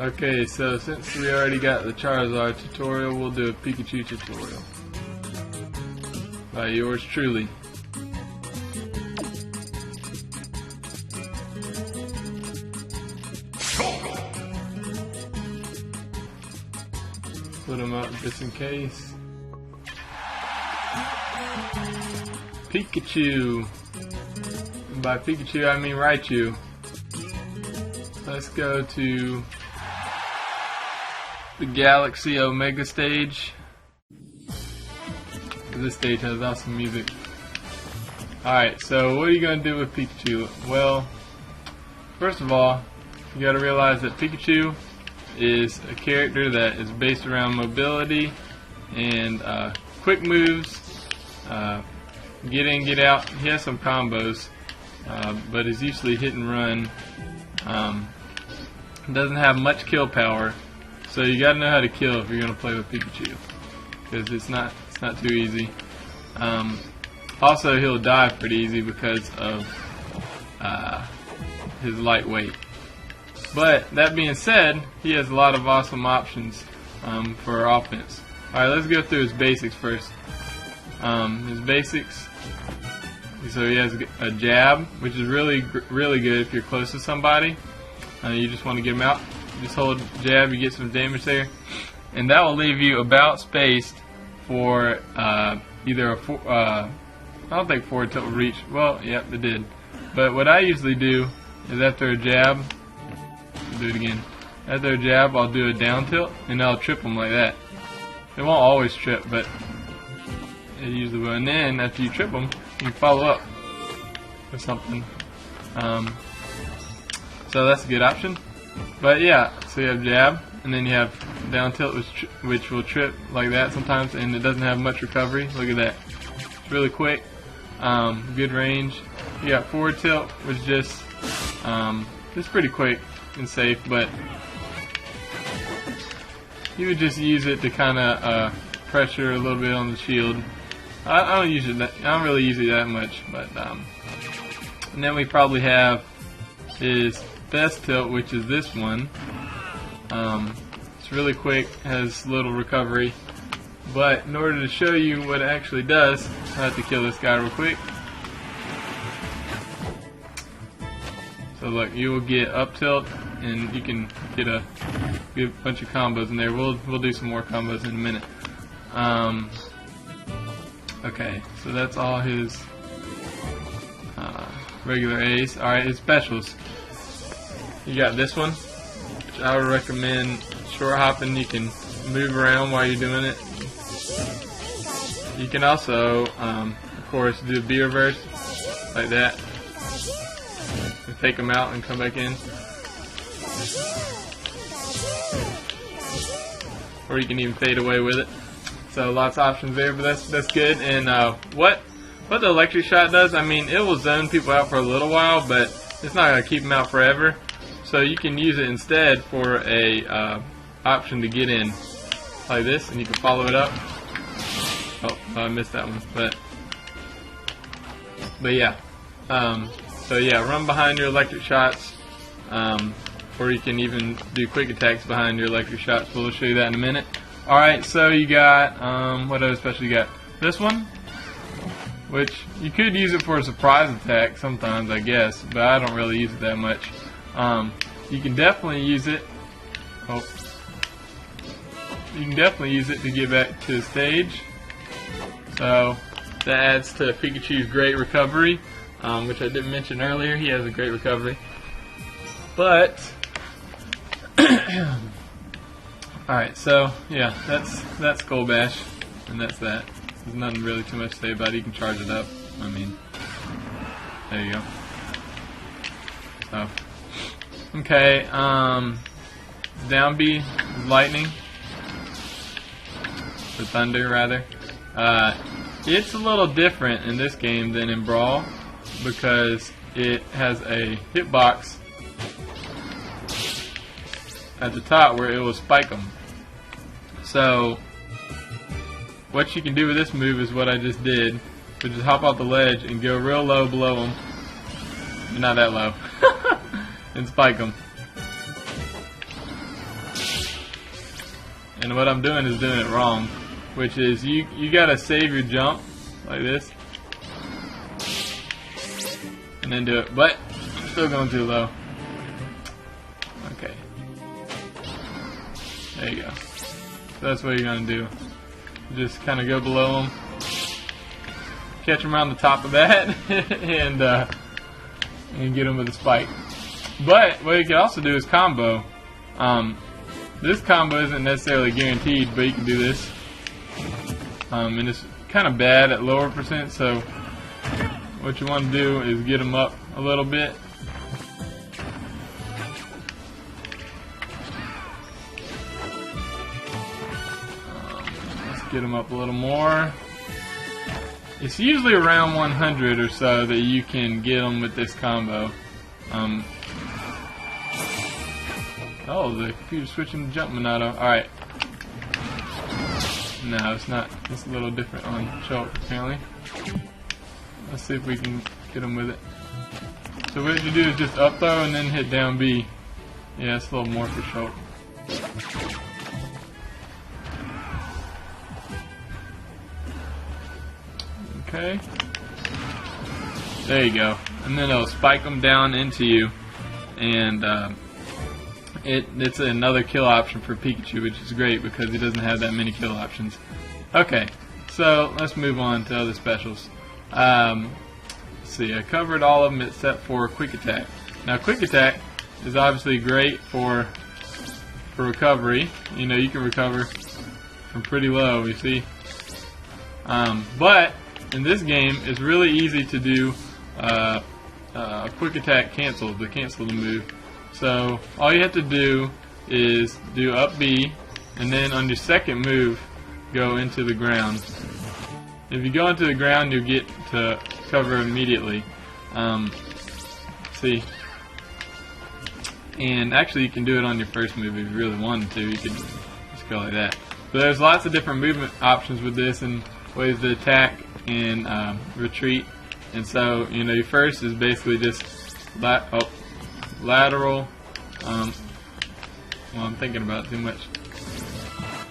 Okay, so since we already got the Charizard tutorial, we'll do a Pikachu tutorial by yours truly. Put them up just in case. Pikachu. And by Pikachu I mean Raichu. Let's go to the Galaxy Omega stage. This stage has awesome music. Alright, so what are you going to do with Pikachu? Well, first of all, you got to realize that Pikachu is a character that is based around mobility and quick moves, get in, get out. He has some combos, but is usually hit and run. Doesn't have much kill power, so you gotta know how to kill if you're gonna play with Pikachu, because it's not too easy. Also, he'll die pretty easy because of his lightweight. But that being said, he has a lot of awesome options for offense. Alright, let's go through his basics first. His basics. So he has a jab, which is really good if you're close to somebody. You just want to get him out. You just hold jab, you get some damage there, and that will leave you about spaced for either a I don't think forward tilt will reach. Well, yep, it did. But what I usually do is after a jab, I'll do it again. After a jab, I'll do a down tilt, and I'll trip him like that. It won't always trip, but it usually will. And then after you trip him, you can follow up with something. So that's a good option. But yeah, so you have jab, and then you have down tilt, which will trip like that sometimes, and it doesn't have much recovery. Look at that. It's really quick. Good range. You got forward tilt, which just it's pretty quick and safe, but you would just use it to kind of pressure a little bit on the shield. I don't use it. I don't really use it that much, but and then we probably have his best tilt, which is this one. It's really quick, has little recovery, but in order to show you what it actually does, I have to kill this guy real quick. So look, you will get up tilt, and you can get a good bunch of combos in there. We'll do some more combos in a minute. Okay, so that's all his regular A's. Alright, his specials. You got this one, which I would recommend short hopping. You can move around while you're doing it. You can also, of course, do a B reverse like that. And take them out and come back in. Or you can even fade away with it. So lots of options there, but that's good. And what the electric shot does, I mean, it will zone people out for a little while, but it's not gonna keep them out forever. So you can use it instead for a option to get in like this, and you can follow it up. Oh, I missed that one, but yeah. So yeah, run behind your electric shots, or you can even do quick attacks behind your electric shots. We'll show you that in a minute. Alright, so you got, what other special you got? This one, which you could use it for a surprise attack sometimes, I guess, but I don't really use it that much. You can definitely use it, to get back to the stage. So that adds to Pikachu's great recovery, which I didn't mention earlier. He has a great recovery. But alright, so yeah, that's Skull Bash, and that's that. There's nothing really too much to say about it. You can charge it up. I mean, there you go. So, okay, down B is lightning, or thunder rather. It's a little different in this game than in Brawl, because it has a hitbox at the top where it will spike them. So what you can do with this move is what I just did, which is hop off the ledge and go real low below them, but not that low, and spike them. and what I'm doing is doing it wrong, which is you gotta save your jump like this, and then do it. But I'm still going too low. Okay, there you go. So that's what you're gonna do. Just kind of go below them, catch them around the top of that, and get them with a spike. But what you can also do is combo. This combo isn't necessarily guaranteed, but you can do this. And it's kind of bad at lower percent, so what you want to do is get them up a little bit. Let's get them up a little more. It's usually around 100 or so that you can get them with this combo. Oh, the computer's switching to jump Monado. Alright. No, it's not. It's a little different on Shulk, apparently. Let's see if we can get them with it. So what you do is just up throw and then hit down B. Yeah, it's a little more for Shulk. Okay. There you go. And then it'll spike them down into you, and it's another kill option for Pikachu, which is great because he doesn't have that many kill options. Okay, so let's move on to other specials. Let's see, I covered all of them except for Quick Attack. Now, Quick Attack is obviously great for recovery. You know, you can recover from pretty low, you see. But in this game, it's really easy to do Quick Attack cancel, to cancel the move. So all you have to do is do up B, and then on your second move, go into the ground. If you go into the ground, you'll get to cover immediately. See, and actually you can do it on your first move if you really wanted to. You could just go like that. But there's lots of different movement options with this and ways to attack and retreat. And so, you know, your first is basically just lateral. Well, I'm thinking about it too much.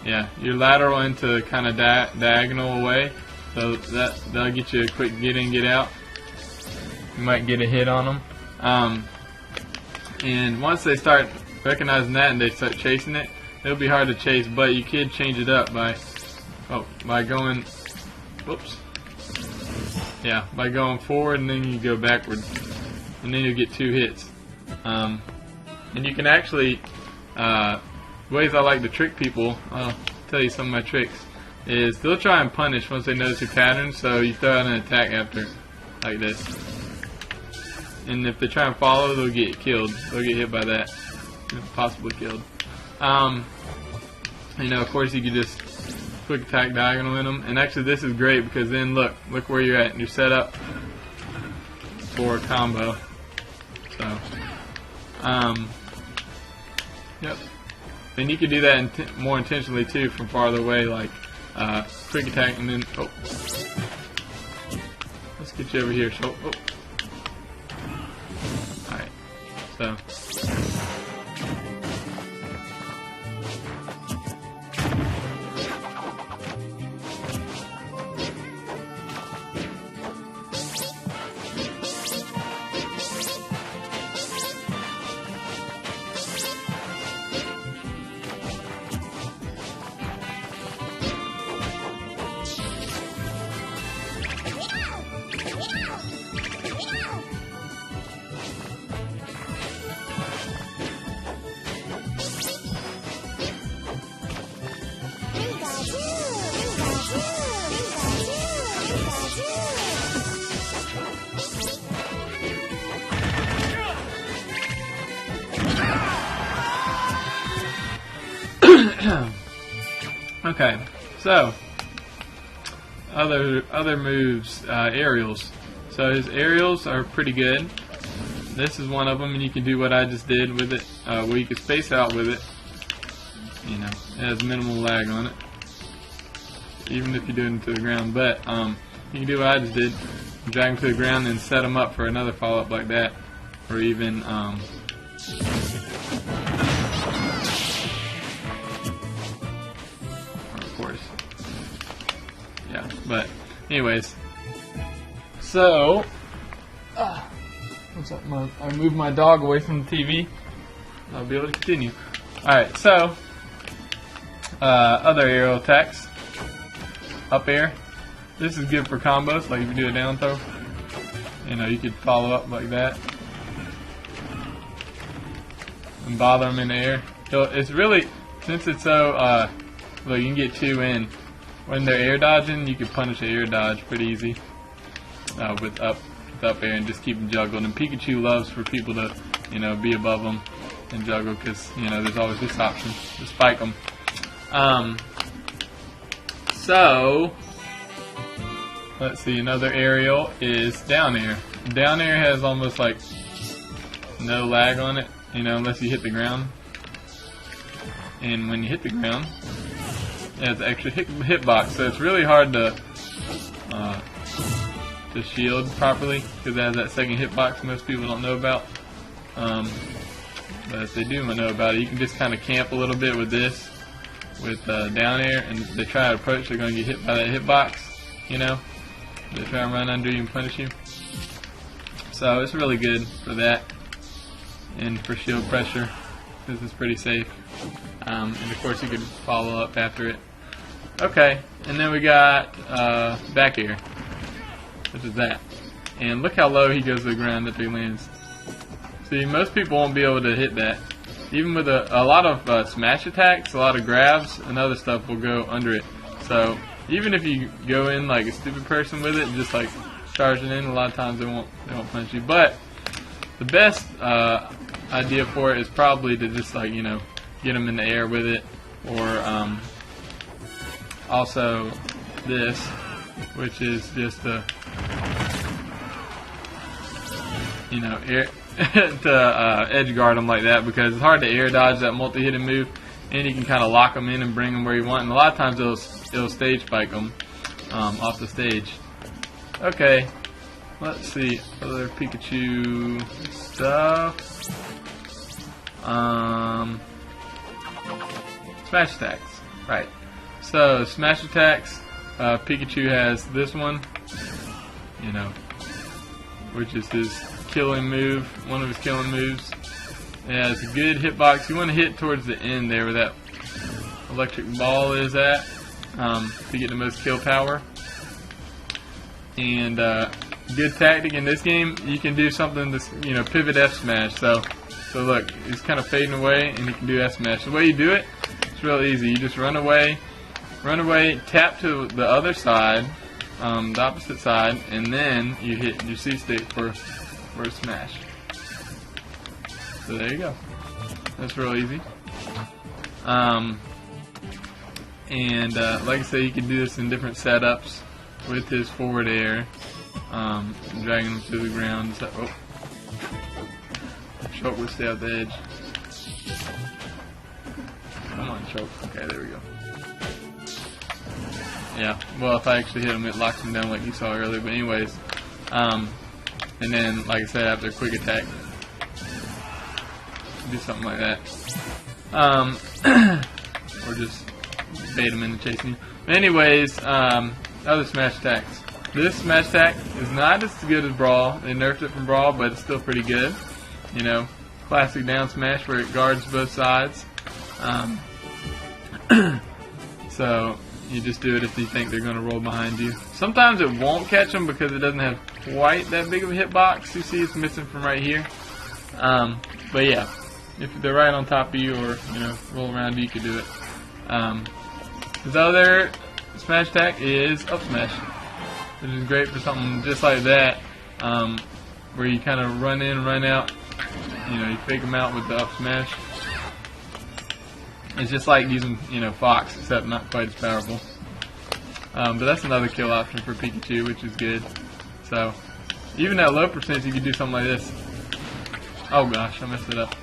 Yeah, you're lateral into kind of diagonal away, so that'll get you a quick get in, get out. You might get a hit on them. And once they start recognizing that and they start chasing it, it'll be hard to chase. But you can change it up by going. Whoops. Yeah, by going forward and then you go backward, and then you'll get 2 hits. And you can actually, ways I like to trick people, I'll tell you some of my tricks, is they'll try and punish once they notice your pattern, so you throw out an attack after, like this. And if they try and follow, they'll get killed. They'll get hit by that, possibly killed. You know, of course you could just Quick Attack diagonal in them, and actually this is great because then look where you're at, and you're set up for a combo. So, yep. And you can do that more intentionally too from farther away, like Quick Attack, and then let's get you over here. So, all right. So. Okay, so other moves, aerials. So his aerials are pretty good. This is one of them, and you can do what I just did with it, where you can space out with it. You know, it has minimal lag on it, even if you do it into the ground. But you can do what I just did, drag them to the ground and set them up for another follow-up like that, or even Anyways, so what's up? I moved my dog away from the TV. I'll be able to continue. Alright, so other aerial attacks. Up air. This is good for combos, like if you do a down throw. You know, you could follow up like that. And bother them in the air. It's really, since it's so, look, you can get 2 in. When they're air dodging, you can punish an air dodge pretty easy. With up air and just keep them juggled. And Pikachu loves for people to, you know, be above them and juggle because, you know, there's always this option to spike them. So, let's see, another aerial is down air. Down air has almost like no lag on it, you know, unless you hit the ground. And when you hit the ground, it has an extra hitbox, so it's really hard to shield properly because it has that second hitbox most people don't know about. But if they do know about it, you can just kind of camp a little bit with this, with down air, and if they try to approach, they're going to get hit by that hitbox, you know. They try and run under you and punish you. So it's really good for that, and for shield pressure. This is pretty safe. And of course you could follow up after it. Okay, and then we got back air, which is that. And look how low he goes to the ground after he lands. See, most people won't be able to hit that. Even with a lot of smash attacks, a lot of grabs and other stuff will go under it. So even if you go in like a stupid person with it and just like charging in, a lot of times they won't punch you. But the best idea for it is probably to just like, you know, get them in the air with it, or also this, which is just a, you know, air to edge guard them like that, because it's hard to air dodge that multi-hitting move, and you can kind of lock them in and bring them where you want, and a lot of times it'll stage spike them off the stage. Okay, let's see other Pikachu stuff. Smash attacks, right? So smash attacks, Pikachu has this one, you know, which is his killing move, one of his killing moves. It has a good hitbox. You want to hit towards the end there where that electric ball is at, to get the most kill power. And good tactic in this game, you can do something to, you know, pivot F smash. So look, he's kind of fading away, and he can do F smash. The way you do it, it's real easy. You just run away, tap to the other side, the opposite side, and then you hit your C stick for a smash. So there you go. That's real easy. And like I say, you can do this in different setups with his forward air, dragging him through the ground. So, oh, Choke will stay out the edge. Come on, Choke. Okay, there we go. Yeah, well, if I actually hit him, it locks him down like you saw earlier. But anyways, and then, like I said, after a quick attack, do something like that. Or just bait him into chasing you. But anyways, other smash attacks. This smash attack is not as good as Brawl. They nerfed it from Brawl, but it's still pretty good. You know, classic down smash where it guards both sides. So you just do it if you think they're going to roll behind you. Sometimes it won't catch them because it doesn't have quite that big of a hitbox. You see it's missing from right here. But yeah, if they're right on top of you or, you know, roll around you, can do it. His other smash attack is up smash, which is great for something just like that, where you kind of run in, run out. You know, you fake them out with the up smash. It's just like using, you know, Fox, except not quite as powerful. But that's another kill option for Pikachu, which is good. So, even at low percent, you can do something like this. Oh gosh, I messed it up.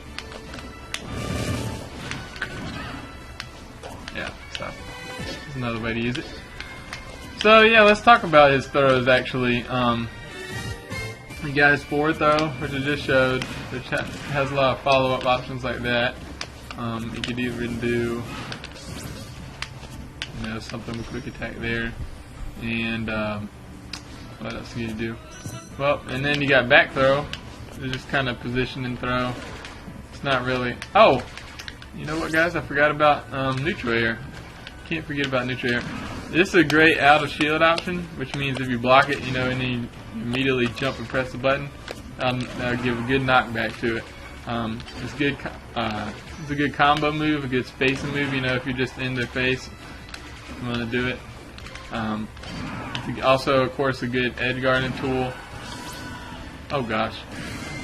Yeah, so that's another way to use it. So yeah, let's talk about his throws actually. You got his forward throw, which I just showed, which has a lot of follow-up options like that. You could even do, you know, something with quick attack there. And what else can you do? Well, and then you got back throw. It's just kind of position and throw. It's not really. Oh, you know what, guys? I forgot about neutral air. Can't forget about neutral air. This is a great out of shield option, which means if you block it, you know, and then you immediately jump and press the button, that'll give a good knockback to it. It's good. It's a good combo move, a good spacing move. You know, if you're just in their face, you want to do it. Also, of course, a good edge guarding tool. Oh gosh,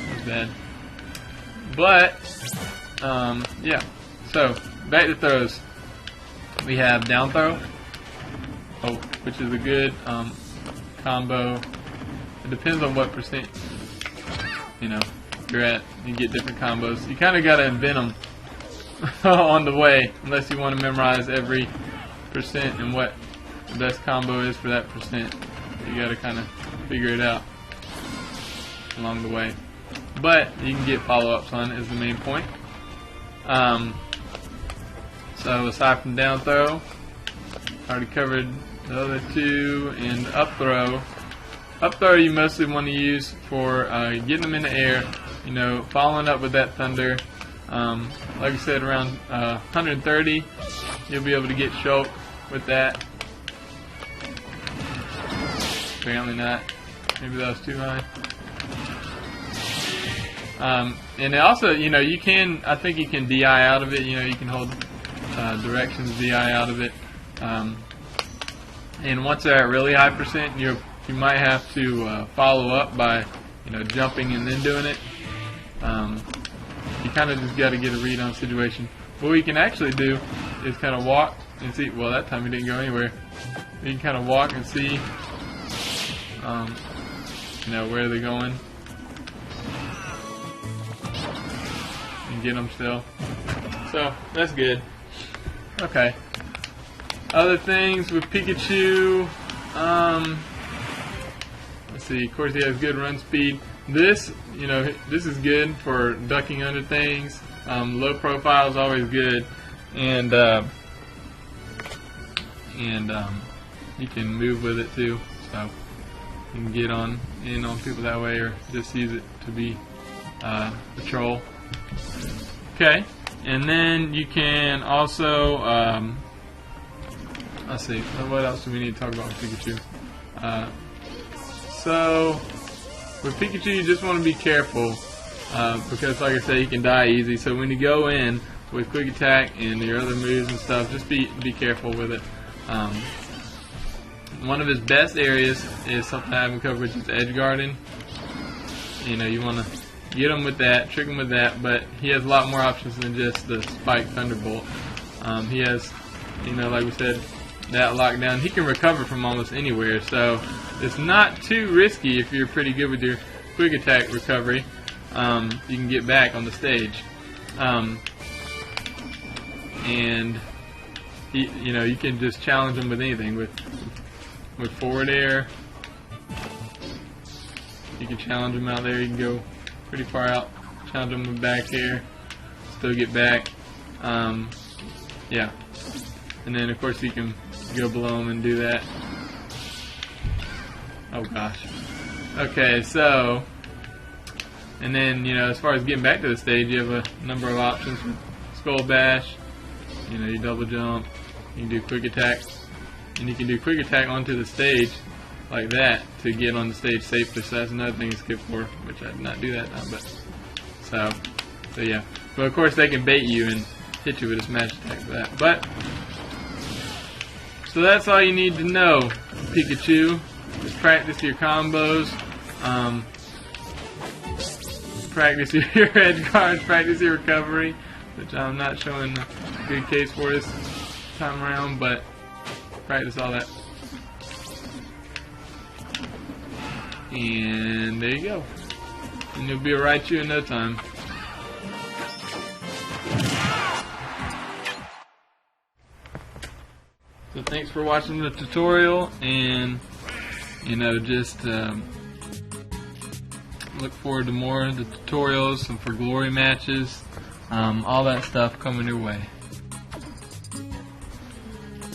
that was bad. But yeah. So back to throws. We have down throw, which is a good combo. It depends on what percent, you know, you're at. You get different combos. You kind of got to invent them on the way, unless you want to memorize every percent and what the best combo is for that percent. You got to kind of figure it out along the way. But you can get follow-ups on it is the main point. So aside from down throw, already covered the other two, and up throw. Up throw you mostly want to use for getting them in the air, you know, following up with that thunder. Like I said, around 130, you'll be able to get Shulk with that. Apparently not. Maybe that was too high. And also, you know, you can, I think you can DI out of it. You know, you can hold directions DI out of it. And once they're at really high percent, you might have to follow up by, you know, jumping and then doing it. You kind of just got to get a read on the situation. What we can actually do is kind of walk and see. Well, that time we didn't go anywhere. You can kind of walk and see, you know, where they're going. And get them still. So that's good. Okay. Other things with Pikachu. Let's see. Of course, he has good run speed. This, you know, this is good for ducking under things. Low profile is always good, and you can move with it too. So you can get in on people that way, or just use it to be patrol. Okay, and then you can also let's see, what else do we need to talk about with Pikachu? So with Pikachu, you just want to be careful because, like I said, he can die easy. So when you go in with quick attack and your other moves and stuff, just be careful with it. One of his best areas is something I haven't covered, which is edge guarding. You know, you want to get him with that, trick him with that, but he has a lot more options than just the Spike Thunderbolt. He has, you know, like we said, that lockdown. He can recover from almost anywhere, so it's not too risky if you're pretty good with your quick attack recovery. You can get back on the stage, and you know, you can just challenge him with anything. With forward air, you can challenge him out there. You can go pretty far out, challenge him with back air, still get back. Yeah, and then of course you can go below him and do that. Oh gosh. Okay, so, and then, you know, as far as getting back to the stage, you have a number of options. Skull Bash, you know, you double jump, you can do quick attack, and you can do quick attack onto the stage like that to get on the stage safely. So that's another thing to skip for, which I did not do that time, but so yeah. But of course they can bait you and hit you with a smash attack for that. But so that's all you need to know, Pikachu. Just practice your combos, practice your edge guards, practice your recovery, which I'm not showing a good case for this time around, but practice all that. And there you go. And you'll be a Raichu in no time. So thanks for watching the tutorial, and you know, just look forward to more of the tutorials and for glory matches, all that stuff coming your way.